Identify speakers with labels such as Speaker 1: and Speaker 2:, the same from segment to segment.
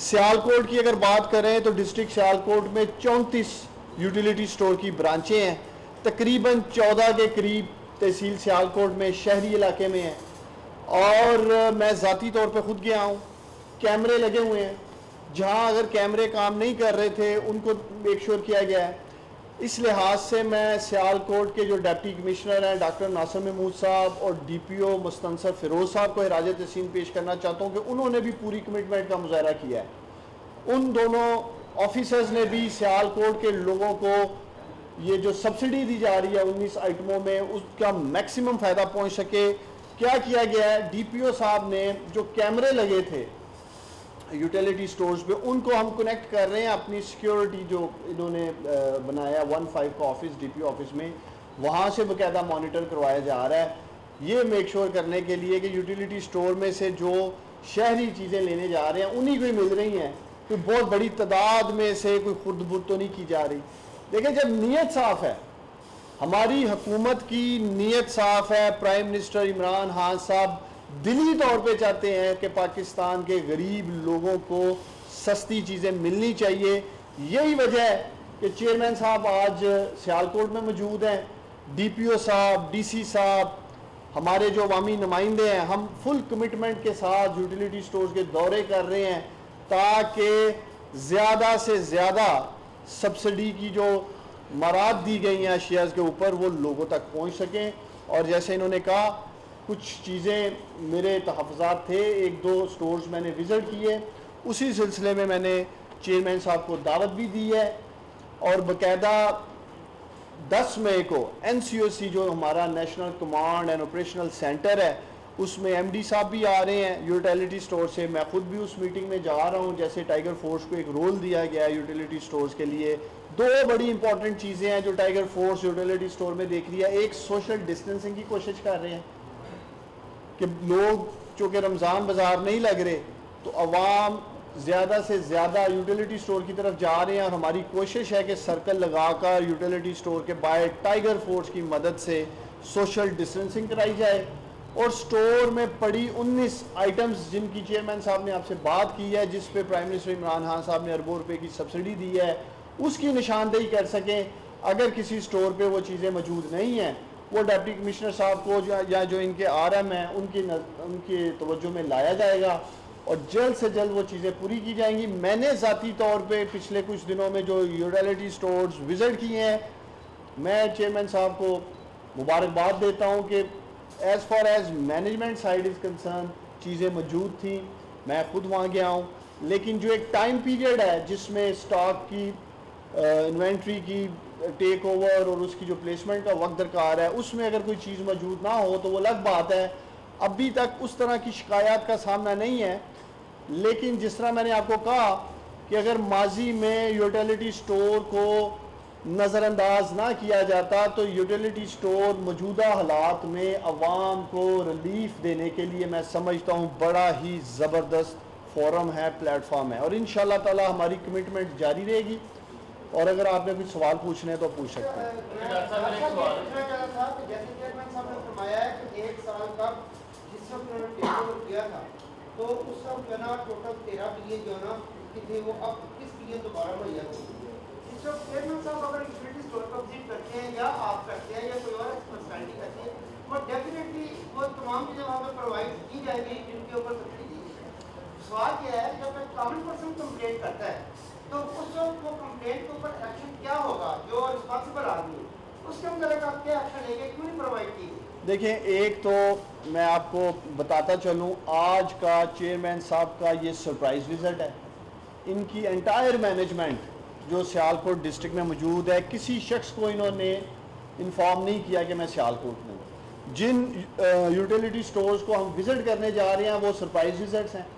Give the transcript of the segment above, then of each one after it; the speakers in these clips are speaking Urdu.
Speaker 1: سیالکوٹ کی اگر بات کریں تو ڈسٹرکٹ سیالکوٹ میں 34 یوٹیلیٹی سٹور کی برانچیں ہیں، تقریباً 14 کے قریب تحصیل سیالکوٹ میں شہری علاقے میں ہیں، اور میں ذاتی طور پہ خود گیا ہوں، کیمرے لگے ہوئے ہیں، جہاں اگر کیمرے کام نہیں کر رہے تھے ان کو میک شور کیا گیا ہے۔ اس لحاظ سے میں سیالکوٹ کے جو ڈپٹی کمشنر ہیں ڈاکٹر ناصر محمود صاحب اور ڈی پی او مستنصر فیروز صاحب کو خراج تحسین پیش کرنا چاہتا ہوں کہ انہوں نے بھی پوری کمٹمنٹ کا مظاہرہ کیا ہے۔ ان دونوں آفیسرز نے بھی سیالکوٹ کے لوگوں کو یہ جو سبسڈی دی جا رہی ہے 19 آئٹموں میں اس کا میکسیمم فائدہ پہنچ سکے۔ کیا کیا گیا ہے، ڈی پی او صاحب نے جو کیمرے لگے تھے یوٹیلیٹی سٹورز پہ ان کو ہم کنیکٹ کر رہے ہیں اپنی سیکیورٹی جو انہوں نے بنایا 15 کا office D P O office میں، وہاں سے باقاعدہ مانیٹر کروایا جا رہا ہے، یہ میک شور کرنے کے لیے کہ یوٹیلیٹی سٹور میں سے جو شہری چیزیں لینے جا رہے ہیں انہی کو ہی مل رہی ہیں، کوئی بہت بڑی تعداد میں سے کوئی خود بت تو نہیں کی جا رہی۔ دیکھیں جب نیت صاف ہے، ہماری حکومت کی نیت صاف ہے، پرائم منسٹر عمران خان صاحب دلی طور پہ چاہتے ہیں کہ پاکستان کے غریب لوگوں کو سستی چیزیں ملنی چاہیے، یہی وجہ ہے کہ چیئرمین صاحب آج سیالکوٹ میں موجود ہیں، ڈی پی او صاحب، ڈی سی صاحب، ہمارے جو عوامی نمائندے ہیں، ہم فل کمٹمنٹ کے ساتھ یوٹیلیٹی سٹورز کے دورے کر رہے ہیں تاکہ زیادہ سے زیادہ سبسڈی کی جو مراد دی گئی ہیں اشیاء کے اوپر وہ لوگوں تک پہنچ سکیں۔ اور جیسے انہوں نے کہا کچھ چیزیں میرے تحفظات تھے، 1-2 سٹورز میں نے وزٹ کیے، اسی سلسلے میں نے چیئرمین صاحب کو دعوت بھی دی ہے، اور باقاعدہ 10 مئی کو این سی او سی جو ہمارا national command and operational centre ہے اس میں ایم ڈی صاحب بھی آ رہے ہیں یوٹیلیٹی سٹور سے، میں خود بھی اس میٹنگ میں جا رہا ہوں، جیسے ٹائیگر فورس کو ایک رول دیا گیا ہے یوٹیلیٹی سٹورز کے لیے۔ 2 بڑی امپورٹنٹ چیزیں ہیں جو ٹائیگر فورس یوٹیلیٹی سٹور میں دیکھ رہی ہے، ایک سوشل ڈسٹینسنگ کی کوشش کر رہے ہیں کہ لوگ چونکہ رمضان بازار نہیں لگ رہے تو عوام زیادہ سے زیادہ یوٹیلیٹی سٹور کی طرف جا رہے ہیں، اور ہماری کوشش ہے کہ سرکل لگا کر یوٹیلیٹی سٹور کے باہر ٹائیگر فورس کی مدد سے سوشل ڈسٹینسنگ کرائی جائے، اور سٹور میں پڑی 19 آئٹمز جن کی چیئرمین صاحب نے آپ سے بات کی ہے، جس پہ پرائم منسٹر عمران خان صاحب نے اربوں روپے کی سبسڈی دی ہے، اس کی نشاندہی کر سکیں۔ اگر کسی سٹور پہ وہ چیزیں موجود نہیں ہیں وہ ڈپٹی کمشنر صاحب کو یا جو ان کے آر ایم ہیں ان کی توجہ میں لایا جائے گا، اور جلد سے جلد وہ چیزیں پوری کی جائیں گی۔ میں نے ذاتی طور پہ پچھلے کچھ دنوں میں جو یوٹیلیٹی سٹورز وزٹ کیے ہیں، میں چیئرمین صاحب کو مبارکباد دیتا ہوں کہ as far as management side is concern چیزیں موجود تھیں، میں خود وہاں گیا ہوں، لیکن جو ایک ٹائم پیریڈ ہے جس میں سٹاک کی انوینٹری کی ٹیک اوور اور اس کی جو پلیسمنٹ کا وقت درکار ہے، اس میں اگر کوئی چیز موجود نہ ہو تو وہ الگ بات ہے۔ ابھی تک اس طرح کی شکایات کا سامنا نہیں ہے، لیکن جس طرح میں نے آپ کو کہا کہ اگر ماضی میں یوٹیلیٹی سٹور کو نظر انداز نہ کیا جاتا تو یوٹیلیٹی سٹور موجودہ حالات میں عوام کو ریلیف دینے کے لیے میں سمجھتا ہوں بڑا ہی زبردست فورم ہے، پلیٹ فارم ہے، اور انشاءاللہ تعالی ہماری کمٹمنٹ جاری رہے گی۔ اور اگر آپ نے کچھ سوال پوچھنے ہیں تو پوچھ سکتے ہیں۔
Speaker 2: جیسے چیئرمین صاحب نے فرمایا ہے کہ 1 سال کا جس وقت انہوں نے ٹیک اوور کیا تھا تو اس وقت جو ہے نا ٹوٹل 13 بلین جو ہے نا کی تھی، وہ اب 21 بلین دوبارہ مہیا ہو گئی ہے۔ اس وقت چیئرمین صاحب اگر یوٹیلیٹی سٹور کا وزٹ کرتے ہیں یا آپ کرتے ہیں یا کوئی اور پرسنالٹی کرتے ہیں، وہ ڈیفینیٹلی وہ تمام چیزیں وہاں پہ پرووائڈ کی جائے گی جن کے اوپر سبسڈی دی گئی ہے۔ سوال یہ ہے جب ایک کامن پرسن کمپلین کرتا ہے تو اس وقت وہ کمپلین کے اوپر ایکشن کیا ہوگا؟ جو رسپانسبل آدمی ہے اس کے متعلق آپ کیا ایکشن لیں گے، کیوں نہیں پرووائڈ کی گئی؟
Speaker 1: دیکھیں، ایک تو میں آپ کو بتاتا چلوں آج کا چیئرمین صاحب کا یہ سرپرائز وزٹ ہے، ان کی انٹائر مینجمنٹ جو سیالکوٹ ڈسٹرکٹ میں موجود ہے، کسی شخص کو انہوں نے انفارم نہیں کیا کہ میں سیالکوٹ میں ہوں۔ جن یوٹیلیٹی سٹورز کو ہم وزٹ کرنے جا رہے ہیں وہ سرپرائز وزٹس ہیں۔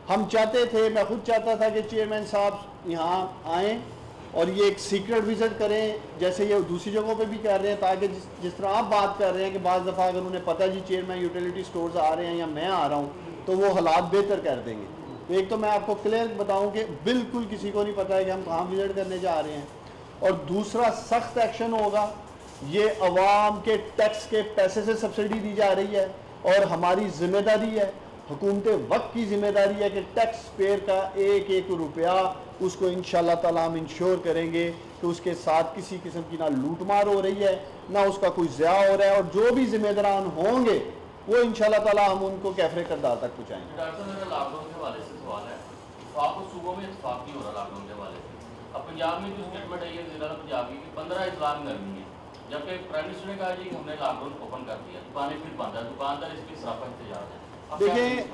Speaker 1: ہم چاہتے تھے، میں خود چاہتا تھا کہ چیئرمین صاحب یہاں آئیں اور یہ ایک سیکرٹ وزٹ کریں جیسے یہ دوسری جگہوں پہ بھی کر رہے ہیں، تاکہ جس طرح آپ بات کر رہے ہیں کہ بعض دفعہ اگر انہیں پتہ جی چیئرمین یوٹیلیٹی سٹورز آ رہے ہیں یا میں آ رہا ہوں تو وہ حالات بہتر کر دیں گے۔ تو ایک تو میں آپ کو کلیئر بتاؤں کہ بالکل کسی کو نہیں پتہ ہے کہ ہم کہاں وزٹ کرنے جا رہے ہیں، اور دوسرا سخت ایکشن ہوگا۔ یہ عوام کے ٹیکس کے پیسے سے سبسڈی دی جا رہی ہے اور ہماری ذمہ داری ہے حکومت وقت کی ذمہ داری ہے کہ ٹیکس پیئر کا ایک ایک روپیہ اس کو انشاءاللہ تعالی ہم انشور کریں گے کہ اس کے ساتھ کسی قسم کی نہ لوٹ مار ہو رہی ہے نہ اس کا کوئی ضیاع ہو رہا ہے، اور جو بھی ذمہ داران ہوں گے وہ انشاءاللہ تعالی ہم ان کو کیفر کردار تک پہنچائیں گے۔
Speaker 3: ڈاکٹر صاحب میرا لاک ڈاؤن کے حوالے سے سوال ہے، اتفاق صوبوں میں اتفاق نہیں ہو رہا لاک ڈاؤن کے حوالے سے۔ اب پنجاب میں جو اسٹیٹمنٹ ہے یہ وزیر اعلیٰ پنجاب کی 15 اضلاع میں نرمی ہے، جبکہ پرائم منسٹر نے کہا جی ہم نے لاک ڈاؤن اوپن کر دیا، دکانیں پھر بند ہے، دکاندار اس کے سراپا احتجاج ہے۔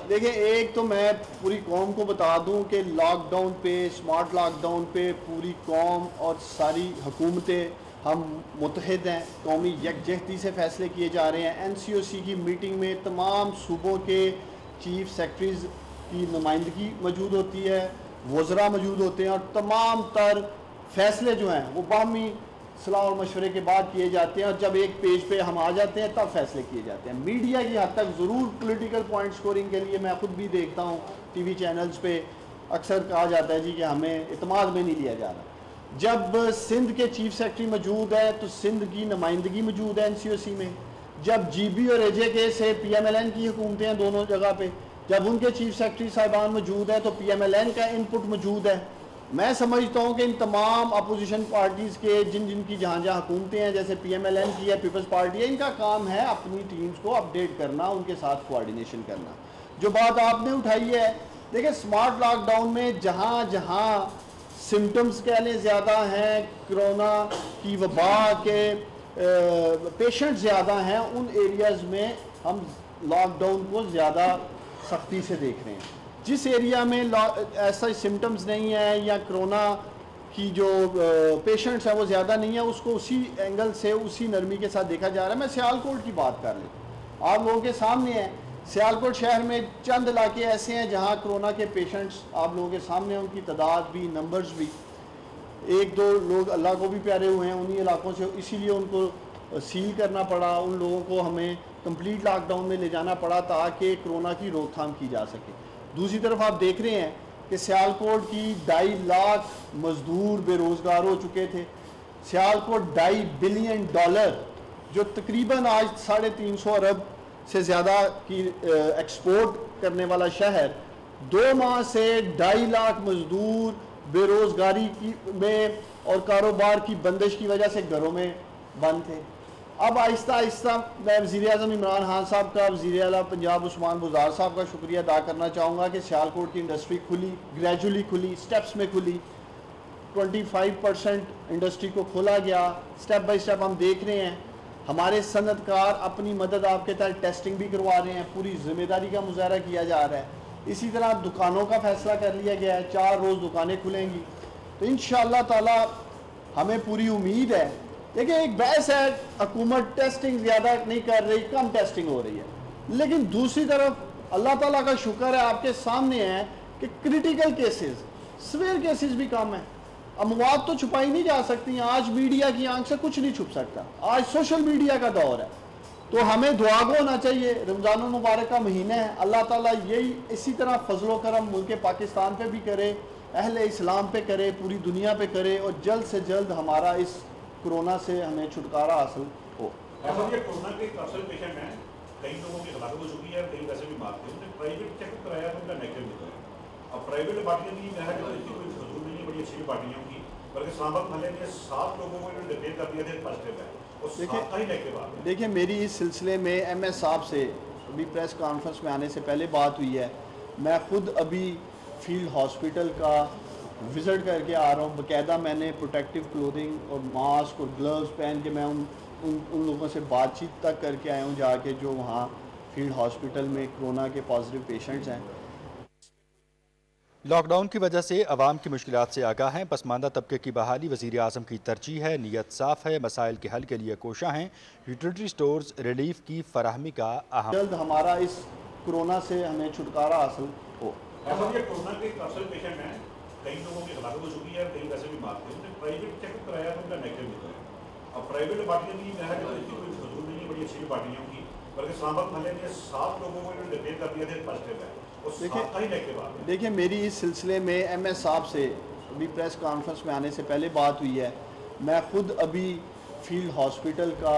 Speaker 1: دیکھیں ایک تو میں پوری قوم کو بتا دوں کہ لاک ڈاؤن پہ، اسمارٹ لاک ڈاؤن پہ پوری قوم اور ساری حکومتیں ہم متحد ہیں، قومی یکجہتی سے فیصلے کیے جا رہے ہیں۔ این سی او سی کی میٹنگ میں تمام صوبوں کے چیف سیکرٹریز کی نمائندگی موجود ہوتی ہے، وزراء موجود ہوتے ہیں، اور تمام تر فیصلے جو ہیں وہ باہمی صلاح اور مشورے کے بعد کیے جاتے ہیں، اور جب ایک پیج پہ ہم آ جاتے ہیں تب فیصلے کیے جاتے ہیں۔ میڈیا کی حد تک ضرور پولیٹیکل پوائنٹ سکورنگ کے لیے، میں خود بھی دیکھتا ہوں ٹی وی چینلز پہ اکثر کہا جاتا ہے جی کہ ہمیں اعتماد میں نہیں لیا جا رہا۔ جب سندھ کے چیف سیکرٹری موجود ہے تو سندھ کی نمائندگی موجود ہے این سی او سی میں، جب جی بی اور اے جے کے سے پی ایم ایل این کی حکومتیں ہیں دونوں جگہ پہ، جب ان کے چیف سیکرٹری صاحبان موجود ہیں تو پی ایم ایل این کا ان پٹ موجود ہے۔ میں سمجھتا ہوں کہ ان تمام اپوزیشن پارٹیز کے جن کی جہاں حکومتیں ہیں، جیسے پی ایم ایل این کی ہے، پیپلز پارٹی ہے، ان کا کام ہے اپنی ٹیمز کو اپڈیٹ کرنا، ان کے ساتھ کوآرڈینیشن کرنا۔ جو بات آپ نے اٹھائی ہے، دیکھیں اسمارٹ لاک ڈاؤن میں جہاں جہاں سمٹمز کہہ لیں زیادہ ہیں، کرونا کی وبا کے پیشنٹ زیادہ ہیں، ان ایریاز میں ہم لاک ڈاؤن کو زیادہ سختی سے دیکھ رہے ہیں۔ جس ایریا میں ایسا سمٹمز نہیں ہے یا کرونا کی جو پیشنٹس ہیں وہ زیادہ نہیں ہیں، اس کو اسی اینگل سے اسی نرمی کے ساتھ دیکھا جا رہا ہے۔ میں سیالکوٹ کی بات کر لیتا ہوں، آپ لوگوں کے سامنے ہے، سیالکوٹ شہر میں چند علاقے ایسے ہیں جہاں کرونا کے پیشنٹس آپ لوگوں کے سامنے ہیں، ان کی تعداد بھی، نمبرز بھی، ایک دو لوگ اللہ کو بھی پیارے ہوئے ہیں انہی علاقوں سے، اسی لیے ان کو سیل کرنا پڑا، ان لوگوں کو ہمیں کمپلیٹ لاک ڈاؤن میں لے جانا پڑا تاکہ کرونا کی روک تھام کی جا سکے۔ دوسری طرف آپ دیکھ رہے ہیں کہ سیالکوٹ کی 2.5 لاکھ مزدور بے روزگار ہو چکے تھے۔ سیالکوٹ $2.5 بلین جو تقریباً آج 350 ارب سے زیادہ کی ایکسپورٹ کرنے والا شہر، 2 ماہ سے 2.5 لاکھ مزدور بے روزگاری میں اور کاروبار کی بندش کی وجہ سے گھروں میں بند تھے۔ اب آہستہ آہستہ میں وزیر اعظم عمران خان صاحب کا، وزیر اعلیٰ پنجاب عثمان بزدار صاحب کا شکریہ ادا کرنا چاہوں گا کہ سیالکوٹ کی انڈسٹری کھلی، گریجولی کھلی، سٹیپس میں کھلی، 25% انڈسٹری کو کھولا گیا، سٹیپ بائی سٹیپ ہم دیکھ رہے ہیں۔ ہمارے صنعت کار اپنی مدد آپ کے تحت ٹیسٹنگ بھی کروا رہے ہیں، پوری ذمہ داری کا مظاہرہ کیا جا رہا ہے۔ اسی طرح دکانوں کا فیصلہ کر لیا گیا ہے، 4 روز دکانیں کھلیں گی، تو انشاءاللہ تعالی ہمیں پوری امید ہے۔ دیکھیں ایک بحث ہے، حکومت ٹیسٹنگ زیادہ نہیں کر رہی، کم ٹیسٹنگ ہو رہی ہے، لیکن دوسری طرف اللہ تعالیٰ کا شکر ہے آپ کے سامنے ہے کہ کریٹیکل کیسز، سویئر کیسز بھی کم ہیں۔ اموات تو چھپائی نہیں جا سکتی، آج میڈیا کی آنکھ سے کچھ نہیں چھپ سکتا، آج سوشل میڈیا کا دور ہے، تو ہمیں دعا کو ہونا چاہیے۔ رمضان المبارک کا مہینہ ہے، اللہ تعالیٰ یہی اسی طرح فضل و کرم ملک پاکستان پہ بھی کرے، اہل اسلام پہ کرے، پوری دنیا پہ کرے، اور جلد سے جلد ہمارا اس کرونا سے ہمیں چھٹکارا حاصل ہو۔
Speaker 4: ایسا یہ کرونا کے اکثر پیشنٹ ہیں، کئی لوگوں کی ہلاکت ہو چکی ہے، کئی ویسے بھی مارتے ہیں، پرائیویٹ چیک اپ کرایا تو ان کا نیگیٹو نکلا ہے۔ اب پرائیویٹ پارٹیاں بھی میں کہ اس کی کوئی حضور نہیں ہے، بڑی اچھی پارٹیاں کی، بلکہ اسلام آباد محلے میں 7 لوگوں کو انہوں نے ڈکلیئر کر دیا تھا پازیٹیو ہے، اور 7 کا ہی نیگیٹو آ گیا۔
Speaker 1: دیکھیں میری اس سلسلے میں ایم ایس صاحب سے ابھی پریس کانفرنس میں آنے سے پہلے بات ہوئی ہے، میں خود ابھی فیلڈ ہاسپٹل کا وزٹ کر کے آ رہا ہوں، باقاعدہ میں نے پروٹیکٹیو کلودنگ اور ماسک اور گلوز پہن کے میں ان لوگوں سے بات چیت تک کر کے آیا ہوں جا کے، جو وہاں فیلڈ ہاسپٹل میں کرونا کے پازیٹیو پیشنٹس ہیں۔
Speaker 5: لاک ڈاؤن کی وجہ سے عوام کی مشکلات سے آگاہ ہیں، پسماندہ طبقے کی بحالی وزیر اعظم کی ترجیح ہے، نیت صاف ہے، مسائل کے حل کے لیے کوشاں ہیں، یوٹیلیٹی سٹورز ریلیف کی فراہمی کا اہم۔
Speaker 1: جلد ہمارا اس کرونا سے ہمیں چھٹکارا حاصل ہو۔
Speaker 4: ایسا یہ کرونا کے اکثر پیشنٹ ہیں، کئی لوگوں کی ہلاکت ہو چکی ہے، کئی ویسے بھی مارتے ہیں، پرائیویٹ چیک اپ کرایا تو ان کا نیگیٹو نکلا ہے۔ اب پرائیویٹ پارٹیاں بھی میں کہ اس کی کوئی حضور نہیں ہے، بڑی اچھی پارٹیاں کی، بلکہ اسلام آباد محلے میں 7 لوگوں کو انہوں نے ڈکلیئر کر دیا تھا پازیٹیو ہے، اور 7 کا ہی نیگیٹو آ گیا۔
Speaker 1: دیکھیں میری اس سلسلے میں ایم ایس صاحب سے ابھی پریس کانفرنس میں آنے سے پہلے بات ہوئی ہے، میں خود ابھی فیلڈ ہاسپٹل کا